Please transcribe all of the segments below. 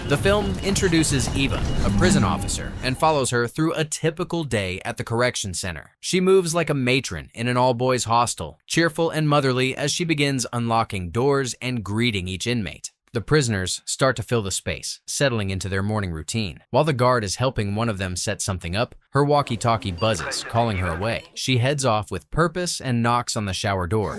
The film introduces Eva, a prison officer, and follows her through a typical day at the correction center. She moves like a matron in an all-boys hostel, cheerful and motherly as she begins unlocking doors and greeting each inmate. The prisoners start to fill the space, settling into their morning routine. While the guard is helping one of them set something up, her walkie-talkie buzzes, calling her away. She heads off with purpose and knocks on the shower door,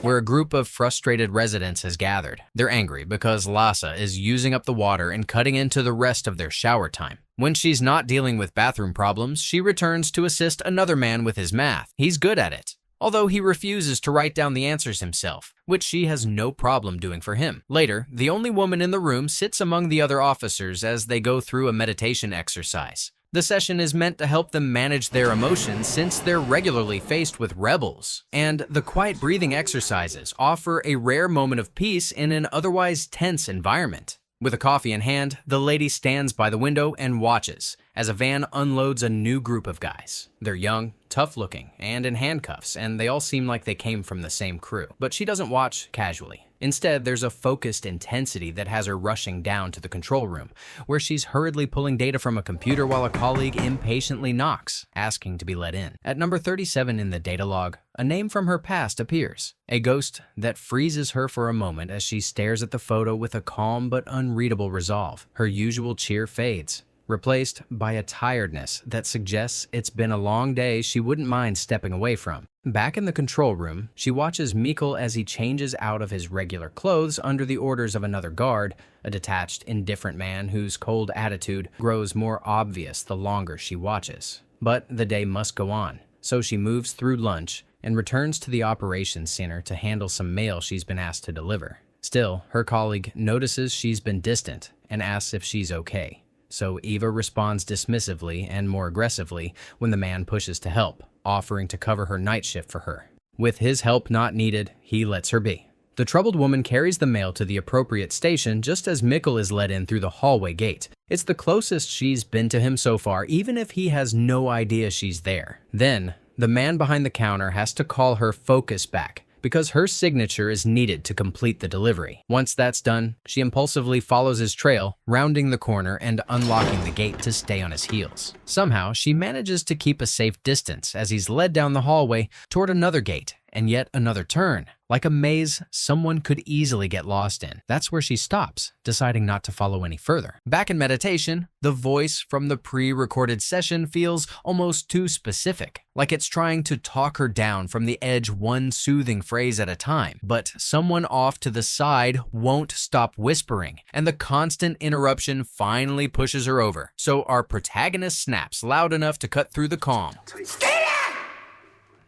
where a group of frustrated residents has gathered. They're angry because Lhasa is using up the water and cutting into the rest of their shower time. When she's not dealing with bathroom problems, she returns to assist another man with his math. He's good at it, although he refuses to write down the answers himself, which she has no problem doing for him. Later, the only woman in the room sits among the other officers as they go through a meditation exercise. The session is meant to help them manage their emotions since they're regularly faced with rebels, and the quiet breathing exercises offer a rare moment of peace in an otherwise tense environment. With a coffee in hand, the lady stands by the window and watches as a van unloads a new group of guys. They're young, tough-looking, and in handcuffs, and they all seem like they came from the same crew. But she doesn't watch casually. Instead, there's a focused intensity that has her rushing down to the control room, where she's hurriedly pulling data from a computer while a colleague impatiently knocks, asking to be let in. At number 37 in the data log, a name from her past appears, a ghost that freezes her for a moment as she stares at the photo with a calm but unreadable resolve. Her usual cheer fades, replaced by a tiredness that suggests it's been a long day she wouldn't mind stepping away from. Back in the control room, she watches Mikkel as he changes out of his regular clothes under the orders of another guard, a detached, indifferent man whose cold attitude grows more obvious the longer she watches. But the day must go on, so she moves through lunch and returns to the operations center to handle some mail she's been asked to deliver. Still, her colleague notices she's been distant and asks if she's okay. So Eva responds dismissively and more aggressively when the man pushes to help, offering to cover her night shift for her. With his help not needed, he lets her be. The troubled woman carries the mail to the appropriate station just as Mikkel is led in through the hallway gate. It's the closest she's been to him so far, even if he has no idea she's there. Then, the man behind the counter has to call her focus back, because her signature is needed to complete the delivery. Once that's done, she impulsively follows his trail, rounding the corner and unlocking the gate to stay on his heels. Somehow, she manages to keep a safe distance as he's led down the hallway toward another gate and yet another turn. Like a maze someone could easily get lost in. That's where she stops, deciding not to follow any further. Back in meditation, the voice from the pre-recorded session feels almost too specific, like it's trying to talk her down from the edge one soothing phrase at a time. But someone off to the side won't stop whispering, and the constant interruption finally pushes her over. So our protagonist snaps loud enough to cut through the calm.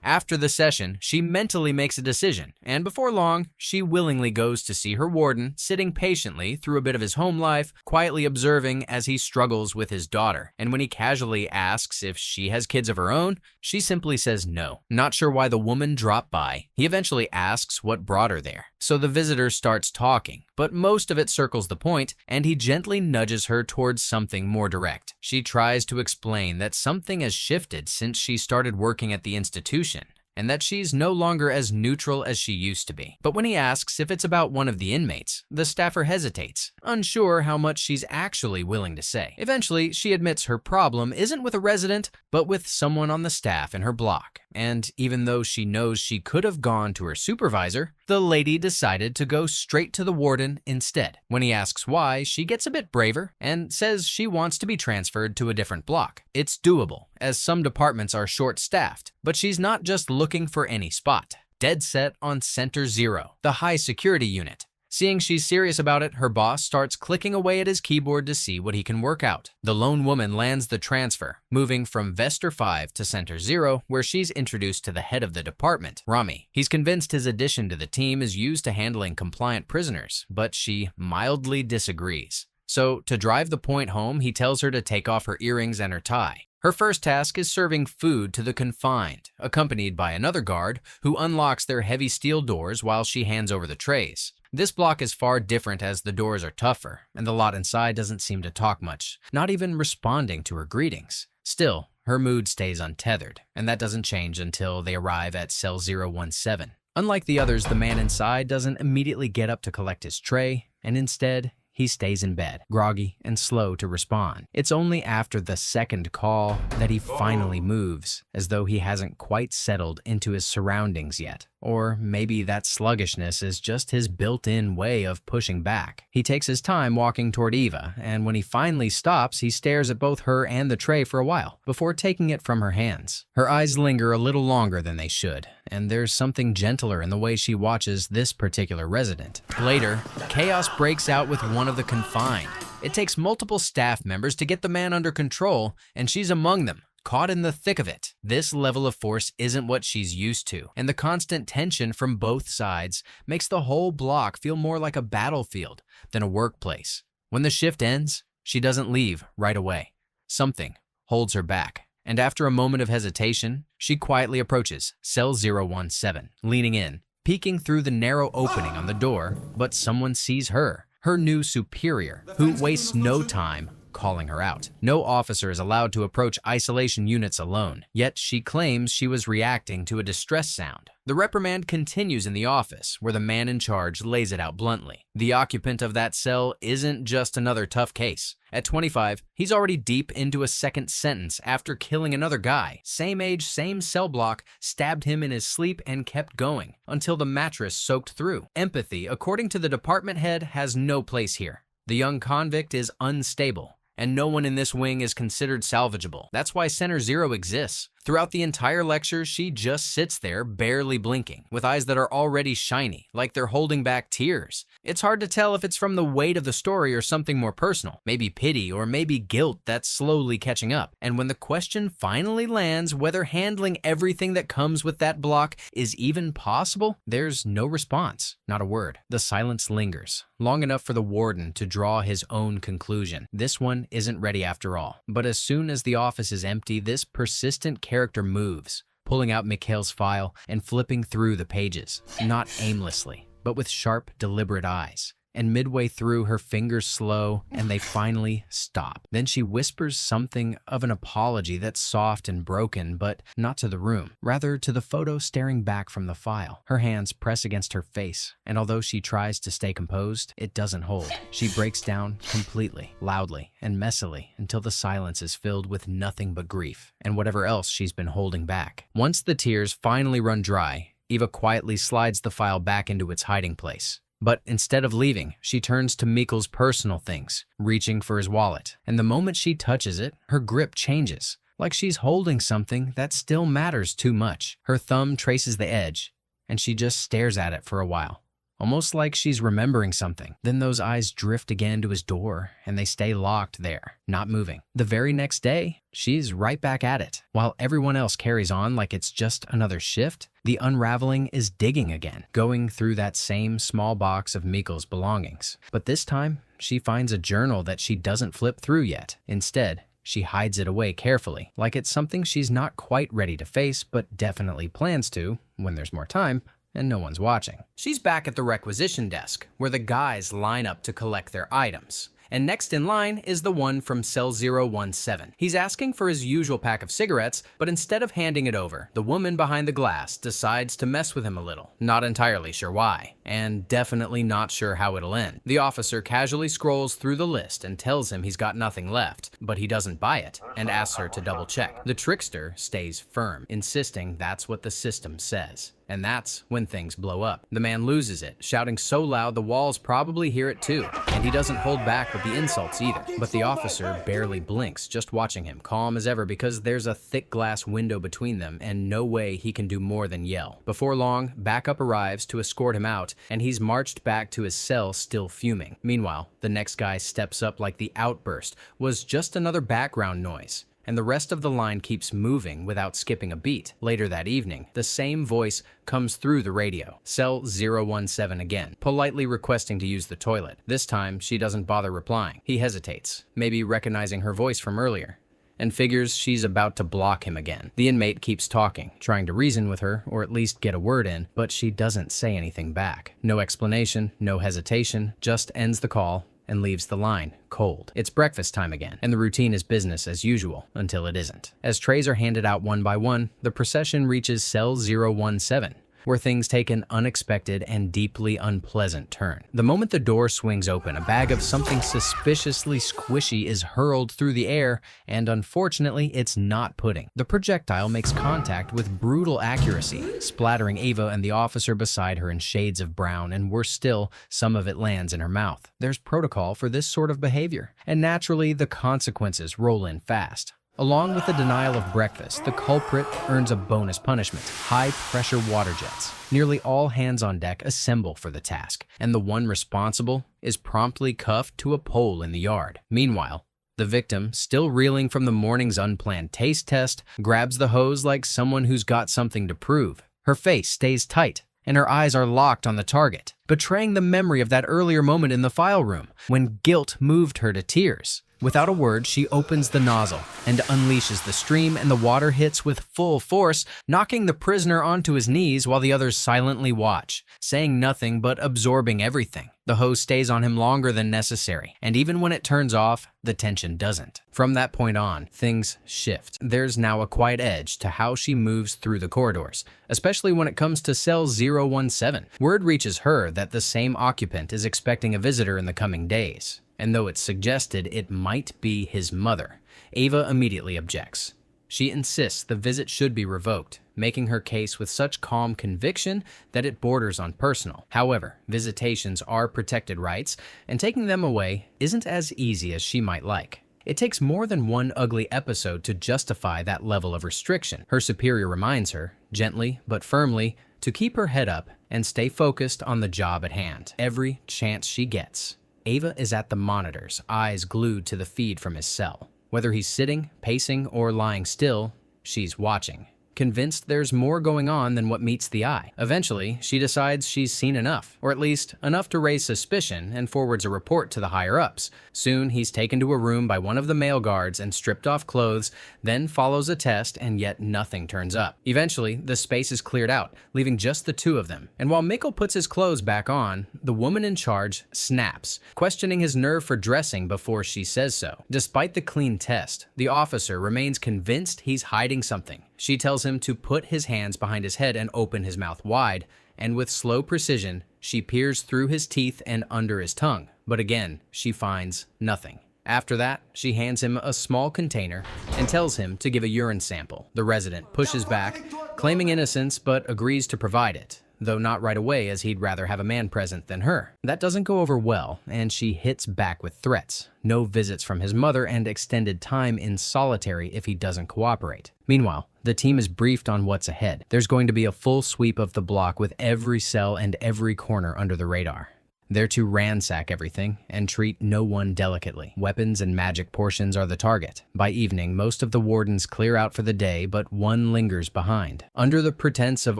After the session, she mentally makes a decision, and before long, she willingly goes to see her warden, sitting patiently through a bit of his home life, quietly observing as he struggles with his daughter. And when he casually asks if she has kids of her own, she simply says no. Not sure why the woman dropped by, he eventually asks what brought her there. So the visitor starts talking, but most of it circles the point, and he gently nudges her towards something more direct. She tries to explain that something has shifted since she started working at the institution, and that she's no longer as neutral as she used to be. But when he asks if it's about one of the inmates, the staffer hesitates, unsure how much she's actually willing to say. Eventually, she admits her problem isn't with a resident, but with someone on the staff in her block. And even though she knows she could have gone to her supervisor, the lady decided to go straight to the warden instead. When he asks why, she gets a bit braver and says she wants to be transferred to a different block. It's doable, as some departments are short-staffed, but she's not just looking for any spot. Dead set on Center 0, the high security unit. Seeing she's serious about it, her boss starts clicking away at his keyboard to see what he can work out. The lone woman lands the transfer, moving from Vester 5 to Center 0, where she's introduced to the head of the department, Rami. He's convinced his addition to the team is used to handling compliant prisoners, but she mildly disagrees. So, to drive the point home, he tells her to take off her earrings and her tie. Her first task is serving food to the confined, accompanied by another guard who unlocks their heavy steel doors while she hands over the trays. This block is far different as the doors are tougher, and the lot inside doesn't seem to talk much, not even responding to her greetings. Still, her mood stays untethered, and that doesn't change until they arrive at Cell 017. Unlike the others, the man inside doesn't immediately get up to collect his tray, and instead, he stays in bed, groggy and slow to respond. It's only after the second call that he finally moves, as though he hasn't quite settled into his surroundings yet. Or maybe that sluggishness is just his built-in way of pushing back. He takes his time walking toward Eva, and when he finally stops, he stares at both her and the tray for a while, before taking it from her hands. Her eyes linger a little longer than they should, and there's something gentler in the way she watches this particular resident. Later, chaos breaks out with one of the confined. It takes multiple staff members to get the man under control, and she's among them, caught in the thick of it. This level of force isn't what she's used to, and the constant tension from both sides makes the whole block feel more like a battlefield than a workplace. When the shift ends, she doesn't leave right away. Something holds her back, and after a moment of hesitation, she quietly approaches cell 017, leaning in, peeking through the narrow opening on the door, but someone sees her new superior, who wastes no time calling her out. No officer is allowed to approach isolation units alone, yet she claims she was reacting to a distress sound. The reprimand continues in the office, where the man in charge lays it out bluntly. The occupant of that cell isn't just another tough case. At 25, he's already deep into a second sentence after killing another guy. Same age, same cell block, stabbed him in his sleep and kept going until the mattress soaked through. Empathy, according to the department head, has no place here. The young convict is unstable, and no one in this wing is considered salvageable. That's why Center 0 exists. Throughout the entire lecture, she just sits there, barely blinking, with eyes that are already shiny, like they're holding back tears. It's hard to tell if it's from the weight of the story or something more personal, maybe pity or maybe guilt that's slowly catching up. And when the question finally lands whether handling everything that comes with that block is even possible, there's no response, not a word. The silence lingers, long enough for the warden to draw his own conclusion. This one isn't ready after all. But as soon as the office is empty, this persistent character moves, pulling out Mikhail's file and flipping through the pages, not aimlessly, but with sharp, deliberate eyes. And midway through, her fingers slow, and they finally stop. Then she whispers something of an apology that's soft and broken, but not to the room, rather to the photo staring back from the file. Her hands press against her face, and although she tries to stay composed, it doesn't hold. She breaks down completely, loudly, and messily until the silence is filled with nothing but grief and whatever else she's been holding back. Once the tears finally run dry, Eva quietly slides the file back into its hiding place. But instead of leaving, she turns to Mikkel's personal things, reaching for his wallet. And the moment she touches it, her grip changes, like she's holding something that still matters too much. Her thumb traces the edge, and she just stares at it for a while, almost like she's remembering something. Then those eyes drift again to his door, and they stay locked there, not moving. The very next day, she's right back at it. While everyone else carries on like it's just another shift, the unraveling is digging again, going through that same small box of Mikkel's belongings. But this time, she finds a journal that she doesn't flip through yet. Instead, she hides it away carefully, like it's something she's not quite ready to face, but definitely plans to when there's more time and no one's watching. She's back at the requisition desk, where the guys line up to collect their items. And next in line is the one from cell 017. He's asking for his usual pack of cigarettes, but instead of handing it over, the woman behind the glass decides to mess with him a little. Not entirely sure why, and definitely not sure how it'll end. The officer casually scrolls through the list and tells him he's got nothing left, but he doesn't buy it and asks her to double check. The trickster stays firm, insisting that's what the system says. And that's when things blow up. The man loses it, shouting so loud the walls probably hear it too. And he doesn't hold back with the insults either. But the officer barely blinks, just watching him, calm as ever because there's a thick glass window between them and no way he can do more than yell. Before long, backup arrives to escort him out, and he's marched back to his cell still fuming. Meanwhile, the next guy steps up like the outburst was just another background noise. And the rest of the line keeps moving without skipping a beat. Later that evening, the same voice comes through the radio. Cell 017 again, politely requesting to use the toilet. This time, she doesn't bother replying. He hesitates, maybe recognizing her voice from earlier, and figures she's about to block him again. The inmate keeps talking, trying to reason with her, or at least get a word in, but she doesn't say anything back. No explanation, no hesitation, just ends the call and leaves the line cold. It's breakfast time again, and the routine is business as usual until it isn't. As trays are handed out one by one, the procession reaches cell 017, where things take an unexpected and deeply unpleasant turn. The moment the door swings open, a bag of something suspiciously squishy is hurled through the air, and unfortunately, it's not pudding. The projectile makes contact with brutal accuracy, splattering Ava and the officer beside her in shades of brown, and worse still, some of it lands in her mouth. There's protocol for this sort of behavior, and naturally, the consequences roll in fast. Along with the denial of breakfast, the culprit earns a bonus punishment: high-pressure water jets. Nearly all hands on deck assemble for the task, and the one responsible is promptly cuffed to a pole in the yard. Meanwhile, the victim, still reeling from the morning's unplanned taste test, grabs the hose like someone who's got something to prove. Her face stays tight, and her eyes are locked on the target, betraying the memory of that earlier moment in the file room when guilt moved her to tears. Without a word, she opens the nozzle and unleashes the stream, and the water hits with full force, knocking the prisoner onto his knees while the others silently watch, saying nothing but absorbing everything. The hose stays on him longer than necessary, and even when it turns off, the tension doesn't. From that point on, things shift. There's now a quiet edge to how she moves through the corridors, especially when it comes to cell 017. Word reaches her that the same occupant is expecting a visitor in the coming days. And though it's suggested it might be his mother, Ava immediately objects. She insists the visit should be revoked, making her case with such calm conviction that it borders on personal. However, visitations are protected rights, and taking them away isn't as easy as she might like. It takes more than one ugly episode to justify that level of restriction. Her superior reminds her, gently but firmly, to keep her head up and stay focused on the job at hand. Every chance she gets, Ava is at the monitors, eyes glued to the feed from his cell. Whether he's sitting, pacing, or lying still, she's watching, convinced there's more going on than what meets the eye. Eventually, she decides she's seen enough, or at least enough to raise suspicion, and forwards a report to the higher-ups. Soon, he's taken to a room by one of the male guards and stripped off clothes, then follows a test, and yet nothing turns up. Eventually, the space is cleared out, leaving just the two of them. And while Mikkel puts his clothes back on, the woman in charge snaps, questioning his nerve for dressing before she says so. Despite the clean test, the officer remains convinced he's hiding something. She tells him to put his hands behind his head and open his mouth wide, and with slow precision, she peers through his teeth and under his tongue. But again, she finds nothing. After that, she hands him a small container and tells him to give a urine sample. The resident pushes back, claiming innocence, but agrees to provide it, though not right away, as he'd rather have a man present than her. That doesn't go over well, and she hits back with threats. No visits from his mother and extended time in solitary if he doesn't cooperate. Meanwhile, the team is briefed on what's ahead. There's going to be a full sweep of the block with every cell and every corner under the radar. They're to ransack everything and treat no one delicately. Weapons and magic portions are the target. By evening, most of the wardens clear out for the day, but one lingers behind. Under the pretense of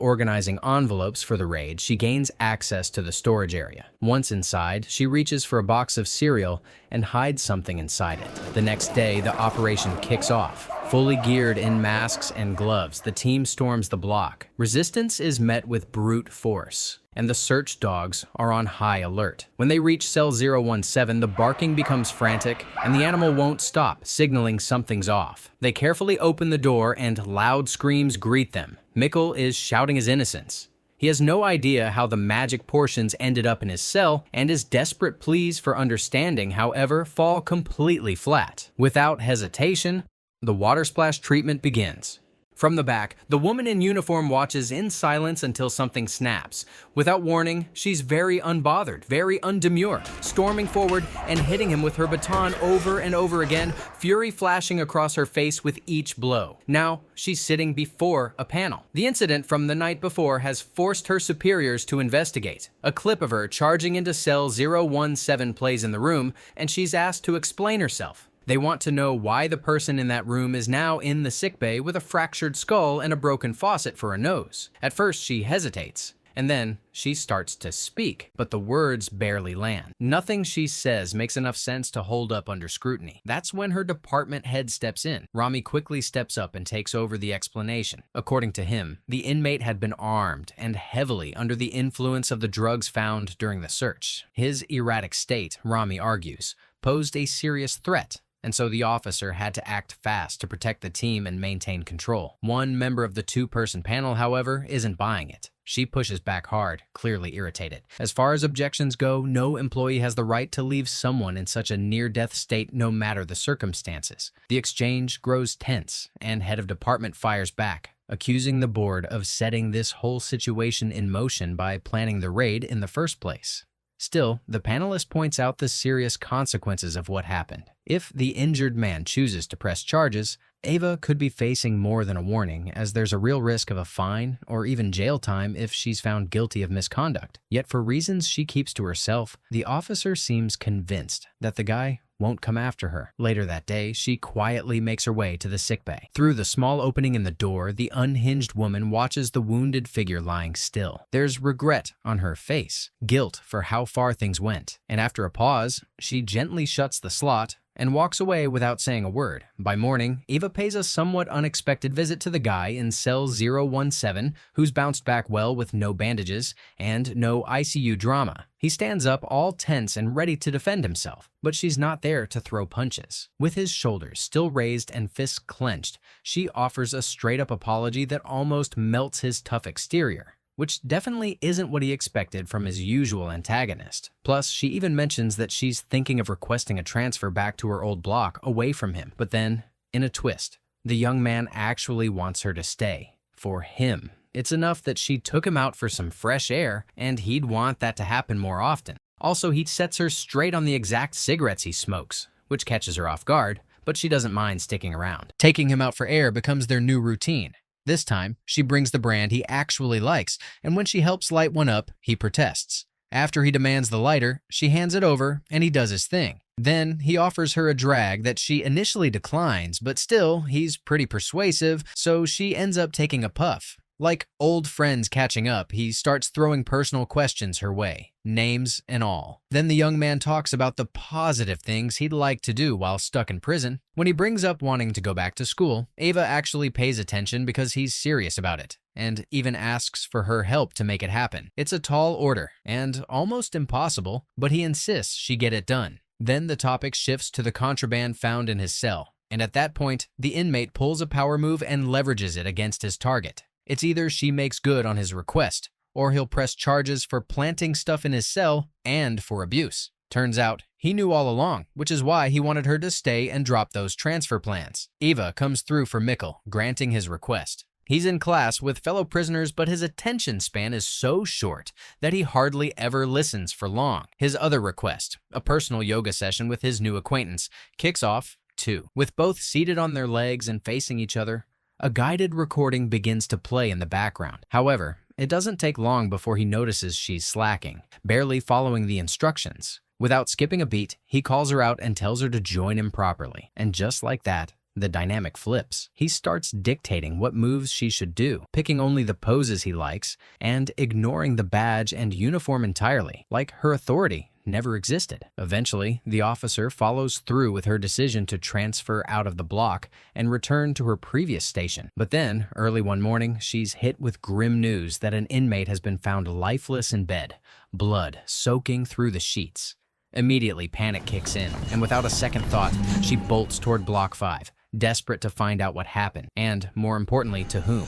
organizing envelopes for the raid, she gains access to the storage area. Once inside, she reaches for a box of cereal and hides something inside it. The next day, the operation kicks off. Fully geared in masks and gloves, the team storms the block. Resistance is met with brute force, and the search dogs are on high alert. When they reach cell 017, the barking becomes frantic, and the animal won't stop, signaling something's off. They carefully open the door, and loud screams greet them. Mikkel is shouting his innocence. He has no idea how the magic portions ended up in his cell, and his desperate pleas for understanding, however, fall completely flat. Without hesitation, the water splash treatment begins. From the back, the woman in uniform watches in silence until something snaps. Without warning, she's very unbothered, very undemure, storming forward and hitting him with her baton over and over again, fury flashing across her face with each blow. Now, she's sitting before a panel. The incident from the night before has forced her superiors to investigate. A clip of her charging into cell 017 plays in the room, and she's asked to explain herself. They want to know why the person in that room is now in the sickbay with a fractured skull and a broken faucet for a nose. At first, she hesitates, and then she starts to speak, but the words barely land. Nothing she says makes enough sense to hold up under scrutiny. That's when her department head steps in. Rami quickly steps up and takes over the explanation. According to him, the inmate had been armed and heavily under the influence of the drugs found during the search. His erratic state, Rami argues, posed a serious threat. and so the officer had to act fast to protect the team and maintain control. One member of the two-person panel, however, isn't buying it. She pushes back hard, clearly irritated. As far as objections go, no employee has the right to leave someone in such a near-death state no matter the circumstances. The exchange grows tense, and head of department fires back, accusing the board of setting this whole situation in motion by planning the raid in the first place. Still, the panelist points out the serious consequences of what happened. If the injured man chooses to press charges, Ava could be facing more than a warning, as there's a real risk of a fine or even jail time if she's found guilty of misconduct. Yet for reasons she keeps to herself, the officer seems convinced that the guy won't come after her. Later that day, she quietly makes her way to the sickbay. Through the small opening in the door, the unhinged woman watches the wounded figure lying still. There's regret on her face, guilt for how far things went, and after a pause, she gently shuts the slot and walks away without saying a word. By morning, Eva pays a somewhat unexpected visit to the guy in cell 017, who's bounced back well with no bandages and no ICU drama. He stands up all tense and ready to defend himself, but she's not there to throw punches. With his shoulders still raised and fists clenched, she offers a straight-up apology that almost melts his tough exterior, which definitely isn't what he expected from his usual antagonist. Plus, she even mentions that she's thinking of requesting a transfer back to her old block away from him. But then, in a twist, the young man actually wants her to stay. For him. It's enough that she took him out for some fresh air, and he'd want that to happen more often. Also, he sets her straight on the exact cigarettes he smokes, which catches her off guard, but she doesn't mind sticking around. Taking him out for air becomes their new routine. This time, she brings the brand he actually likes, and when she helps light one up, he protests. After he demands the lighter, she hands it over, and he does his thing. Then, he offers her a drag that she initially declines, but still, he's pretty persuasive, so she ends up taking a puff. Like old friends catching up, he starts throwing personal questions her way, names and all. Then the young man talks about the positive things he'd like to do while stuck in prison. When he brings up wanting to go back to school, Ava actually pays attention because he's serious about it, and even asks for her help to make it happen. It's a tall order, and almost impossible, but he insists she get it done. Then the topic shifts to the contraband found in his cell, and at that point, the inmate pulls a power move and leverages it against his target. It's either she makes good on his request, or he'll press charges for planting stuff in his cell and for abuse. Turns out, he knew all along, which is why he wanted her to stay and drop those transfer plans. Eva comes through for Mikkel, granting his request. He's in class with fellow prisoners, but his attention span is so short that he hardly ever listens for long. His other request, a personal yoga session with his new acquaintance, kicks off too. With both seated on their legs and facing each other, a guided recording begins to play in the background. However, it doesn't take long before he notices she's slacking, barely following the instructions. Without skipping a beat, he calls her out and tells her to join him properly. And just like that, the dynamic flips. He starts dictating what moves she should do, picking only the poses he likes, and ignoring the badge and uniform entirely, like her authority never existed. Eventually, the officer follows through with her decision to transfer out of the block and return to her previous station. But then, early one morning, she's hit with grim news that an inmate has been found lifeless in bed, blood soaking through the sheets. Immediately, panic kicks in, and without a second thought, she bolts toward Block 5, desperate to find out what happened, and, more importantly, to whom.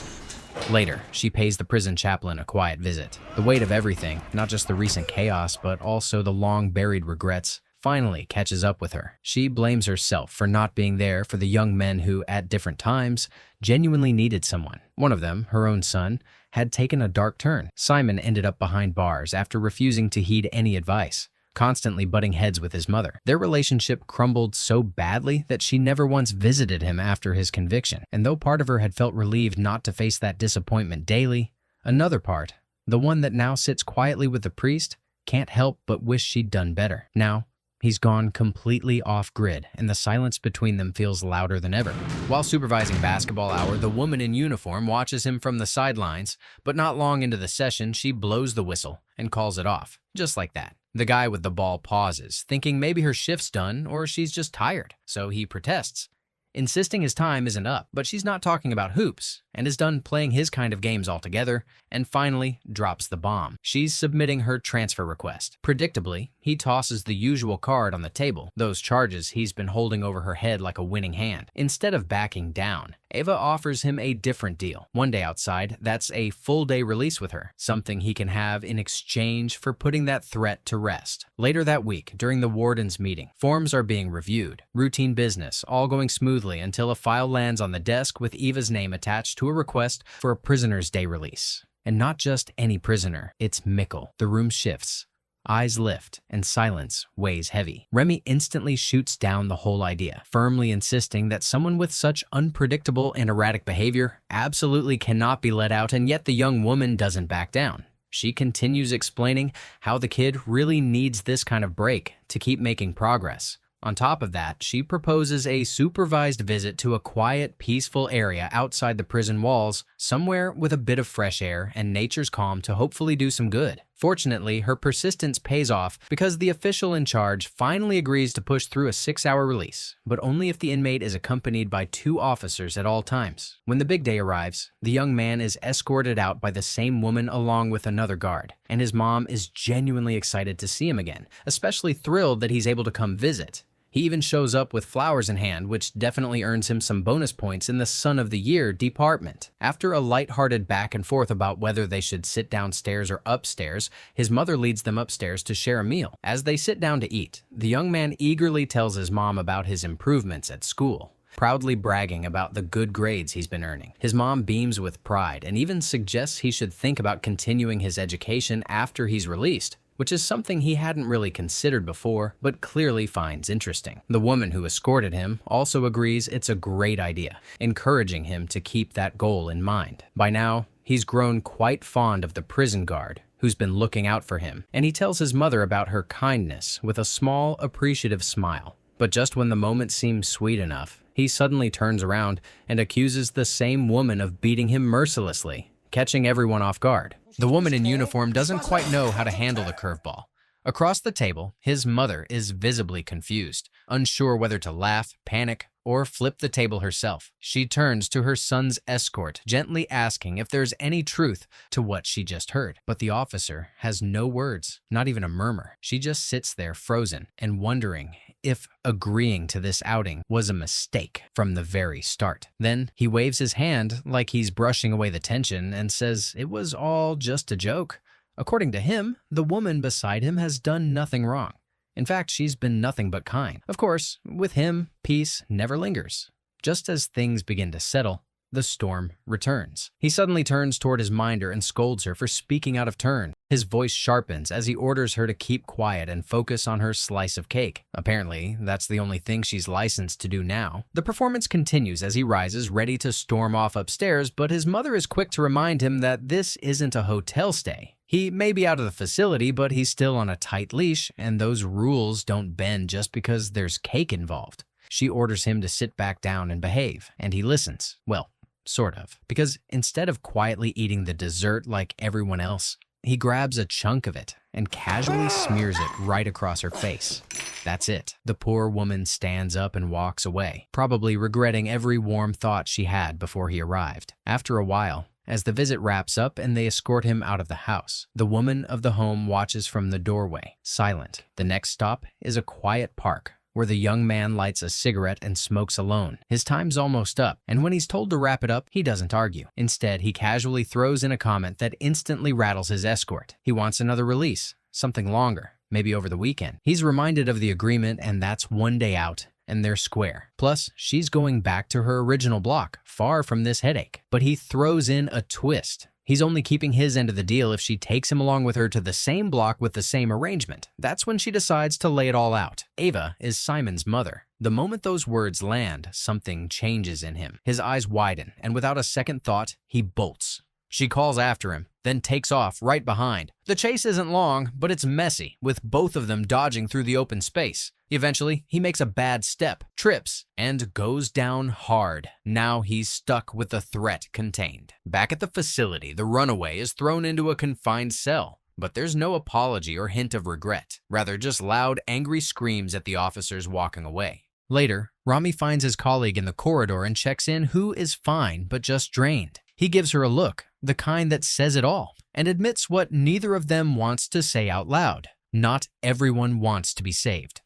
Later, she pays the prison chaplain a quiet visit. The weight of everything, not just the recent chaos, but also the long-buried regrets, finally catches up with her. She blames herself for not being there for the young men who, at different times, genuinely needed someone. One of them, her own son, had taken a dark turn. Simon ended up behind bars after refusing to heed any advice, constantly butting heads with his mother. Their relationship crumbled so badly that she never once visited him after his conviction. And though part of her had felt relieved not to face that disappointment daily, another part, the one that now sits quietly with the priest, can't help but wish she'd done better. Now, he's gone completely off-grid, and the silence between them feels louder than ever. While supervising basketball hour, the woman in uniform watches him from the sidelines, but not long into the session, she blows the whistle and calls it off, just like that. The guy with the ball pauses, thinking maybe her shift's done or she's just tired, so he protests, insisting his time isn't up. But she's not talking about hoops, and is done playing his kind of games altogether, and finally drops the bomb. She's submitting her transfer request. Predictably, he tosses the usual card on the table, those charges he's been holding over her head like a winning hand. Instead of backing down, Ava offers him a different deal. One day outside, that's a full-day release with her, something he can have in exchange for putting that threat to rest. Later that week, during the warden's meeting, forms are being reviewed. Routine business, all going smoothly until a file lands on the desk with Eva's name attached to a request for a prisoner's day release. And not just any prisoner, it's Mikkel. The room shifts. Eyes lift, and silence weighs heavy. Remy instantly shoots down the whole idea, firmly insisting that someone with such unpredictable and erratic behavior absolutely cannot be let out, and yet the young woman doesn't back down. She continues explaining how the kid really needs this kind of break to keep making progress. On top of that, she proposes a supervised visit to a quiet, peaceful area outside the prison walls, somewhere with a bit of fresh air and nature's calm to hopefully do some good. Fortunately, her persistence pays off because the official in charge finally agrees to push through a 6-hour release, but only if the inmate is accompanied by 2 officers at all times. When the big day arrives, the young man is escorted out by the same woman along with another guard, and his mom is genuinely excited to see him again, especially thrilled that he's able to come visit. He even shows up with flowers in hand, which definitely earns him some bonus points in the Son of the Year department. After a lighthearted back and forth about whether they should sit downstairs or upstairs, his mother leads them upstairs to share a meal. As they sit down to eat, the young man eagerly tells his mom about his improvements at school, proudly bragging about the good grades he's been earning. His mom beams with pride and even suggests he should think about continuing his education after he's released, which is something he hadn't really considered before, but clearly finds interesting. The woman who escorted him also agrees it's a great idea, encouraging him to keep that goal in mind. By now, he's grown quite fond of the prison guard, who's been looking out for him, and he tells his mother about her kindness with a small, appreciative smile. But just when the moment seems sweet enough, he suddenly turns around and accuses the same woman of beating him mercilessly, catching everyone off guard. The woman in uniform doesn't quite know how to handle the curveball. Across the table, his mother is visibly confused, unsure whether to laugh, panic, or flip the table herself. She turns to her son's escort, gently asking if there's any truth to what she just heard. But the officer has no words, not even a murmur. She just sits there frozen and wondering if agreeing to this outing was a mistake from the very start. Then he waves his hand like he's brushing away the tension and says it was all just a joke. According to him, the woman beside him has done nothing wrong. In fact, she's been nothing but kind. Of course, with him, peace never lingers. Just as things begin to settle, the storm returns. He suddenly turns toward his minder and scolds her for speaking out of turn. His voice sharpens as he orders her to keep quiet and focus on her slice of cake. Apparently, that's the only thing she's licensed to do now. The performance continues as he rises, ready to storm off upstairs, but his mother is quick to remind him that this isn't a hotel stay. He may be out of the facility, but he's still on a tight leash, and those rules don't bend just because there's cake involved. She orders him to sit back down and behave, and he listens. Well, sort of. Because instead of quietly eating the dessert like everyone else, he grabs a chunk of it and casually smears it right across her face. That's it. The poor woman stands up and walks away, probably regretting every warm thought she had before he arrived. After a while, as the visit wraps up and they escort him out of the house, the woman of the home watches from the doorway, silent. The next stop is a quiet park, where the young man lights a cigarette and smokes alone. His time's almost up, and when he's told to wrap it up, he doesn't argue. Instead, he casually throws in a comment that instantly rattles his escort. He wants another release, something longer, maybe over the weekend. He's reminded of the agreement, and that's one day out, and they're square. Plus, she's going back to her original block, far from this headache. But he throws in a twist. He's only keeping his end of the deal if she takes him along with her to the same block with the same arrangement. That's when she decides to lay it all out. Ava is Simon's mother. The moment those words land, something changes in him. His eyes widen, and without a second thought, he bolts. She calls after him, then takes off right behind. The chase isn't long, but it's messy, with both of them dodging through the open space. Eventually, he makes a bad step, trips, and goes down hard. Now he's stuck with the threat contained. Back at the facility, the runaway is thrown into a confined cell. But there's no apology or hint of regret. Rather, just loud, angry screams at the officers walking away. Later, Rami finds his colleague in the corridor and checks in, who is fine but just drained. He gives her a look, the kind that says it all, and admits what neither of them wants to say out loud. Not everyone wants to be saved.